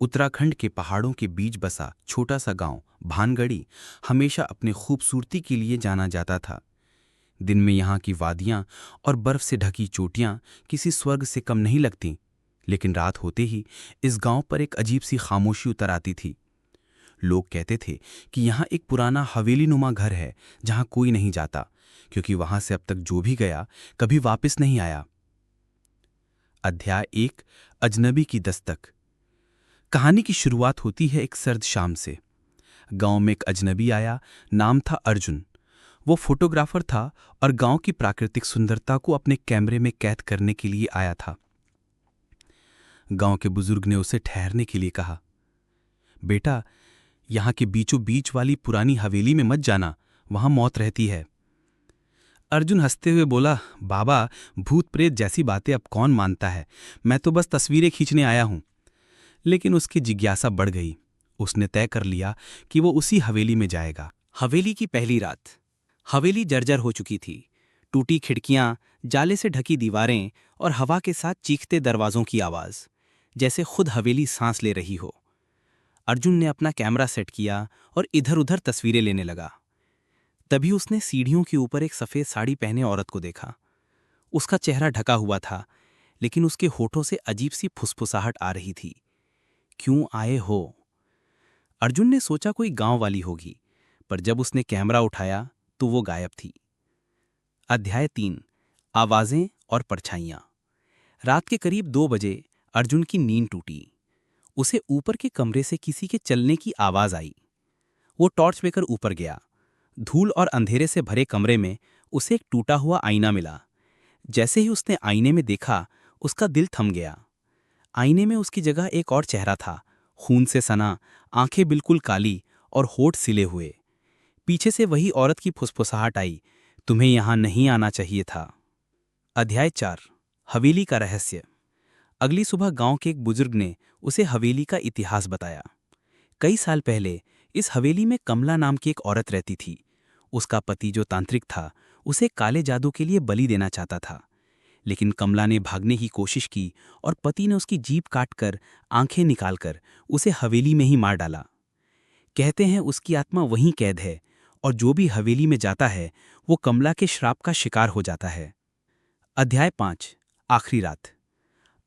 उत्तराखंड के पहाड़ों के बीच बसा छोटा सा गांव भानगढ़ी हमेशा अपने खूबसूरती के लिए जाना जाता था। दिन में यहाँ की वादियाँ और बर्फ से ढकी चोटियाँ किसी स्वर्ग से कम नहीं लगतीं, लेकिन रात होते ही इस गांव पर एक अजीब सी खामोशी उतर आती थी। लोग कहते थे कि यहाँ एक पुराना हवेली नुमा घर है जहाँ कोई नहीं जाता, क्योंकि वहां से अब तक जो भी गया कभी वापस नहीं आया। अध्याय 1 अजनबी की दस्तक। कहानी की शुरुआत होती है एक सर्द शाम से। गांव में एक अजनबी आया। नाम था अर्जुन। वो फोटोग्राफर था और गांव की प्राकृतिक सुंदरता को अपने कैमरे में कैद करने के लिए आया था। गांव के बुजुर्ग ने उसे ठहरने के लिए कहा, बेटा, यहाँ के बीचों बीच वाली पुरानी हवेली में मत जाना, वहां मौत रहती है। अर्जुन हंसते हुए बोला, बाबा, भूत प्रेत जैसी बातें अब कौन मानता है, मैं तो बस तस्वीरें खींचने आया हूं। लेकिन उसकी जिज्ञासा बढ़ गई। उसने तय कर लिया कि वो उसी हवेली में जाएगा। हवेली की पहली रात। हवेली जर्जर हो चुकी थी। टूटी खिड़कियां, जाले से ढकी दीवारें और हवा के साथ चीखते दरवाजों की आवाज, जैसे खुद हवेली सांस ले रही हो। अर्जुन ने अपना कैमरा सेट किया और इधर उधर तस्वीरें लेने लगा। तभी उसने सीढ़ियों के ऊपर एक सफेद साड़ी पहने औरत को देखा। उसका चेहरा ढका हुआ था, लेकिन उसके होठों से अजीब सी फुसफुसाहट आ रही थी। क्यों आए हो? अर्जुन ने सोचा कोई गांव वाली होगी, पर जब उसने कैमरा उठाया तो वो गायब थी। अध्याय 3 आवाजें और परछाइयां। रात के करीब 2 बजे अर्जुन की नींद टूटी। उसे ऊपर के कमरे से किसी के चलने की आवाज आई। वो टॉर्च लेकर ऊपर गया। धूल और अंधेरे से भरे कमरे में उसे एक टूटा हुआ आईना मिला। जैसे ही उसने आईने में देखा, उसका दिल थम गया। आईने में उसकी जगह एक और चेहरा था, खून से सना, आंखें बिल्कुल काली और होठ सिले हुए। पीछे से वही औरत की फुसफुसाहट आई, तुम्हें यहां नहीं आना चाहिए था। अध्याय 4 हवेली का रहस्य। अगली सुबह गांव के एक बुजुर्ग ने उसे हवेली का इतिहास बताया। कई साल पहले इस हवेली में कमला नाम की एक औरत रहती थी। उसका पति जो तांत्रिक था, उसे काले जादू के लिए बलि देना चाहता था। लेकिन कमला ने भागने की कोशिश की और पति ने उसकी जीभ काटकर, आंखें निकालकर उसे हवेली में ही मार डाला। कहते हैं उसकी आत्मा वहीं कैद है और जो भी हवेली में जाता है वो कमला के श्राप का शिकार हो जाता है। अध्याय 5 आखिरी रात।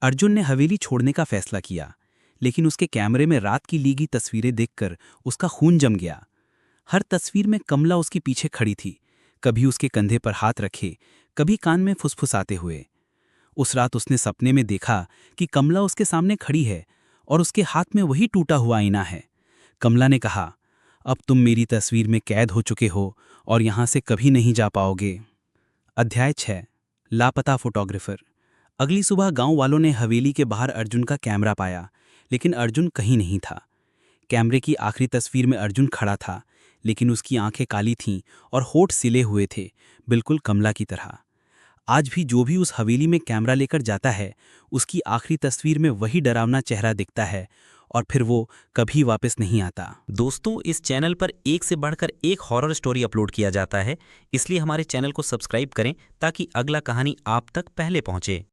अर्जुन ने हवेली छोड़ने का फैसला किया, लेकिन उसके कैमरे में रात की ली गई तस्वीरें देखकर उसका खून जम गया। हर तस्वीर में कमला उसके पीछे खड़ी थी, कभी उसके कंधे पर हाथ रखे, कभी कान में फुसफुसाते हुए। उस रात उसने सपने में देखा कि कमला उसके सामने खड़ी है और उसके हाथ में वही टूटा हुआ आईना है। कमला ने कहा, अब तुम मेरी तस्वीर में कैद हो चुके हो और यहां से कभी नहीं जा पाओगे। अध्याय 6 लापता फोटोग्राफर। अगली सुबह गांव वालों ने हवेली के बाहर अर्जुन का कैमरा पाया, लेकिन अर्जुन कहीं नहीं था। कैमरे की आखिरी तस्वीर में अर्जुन खड़ा था, लेकिन उसकी आंखें काली थीं और होठ सिले हुए थे, बिल्कुल कमला की तरह। आज भी जो भी उस हवेली में कैमरा लेकर जाता है, उसकी आखिरी तस्वीर में वही डरावना चेहरा दिखता है और फिर वो कभी वापस नहीं आता। दोस्तों, इस चैनल पर एक से बढ़कर एक हॉरर स्टोरी अपलोड किया जाता है, इसलिए हमारे चैनल को सब्सक्राइब करें ताकि अगला कहानी आप तक पहले पहुंचे।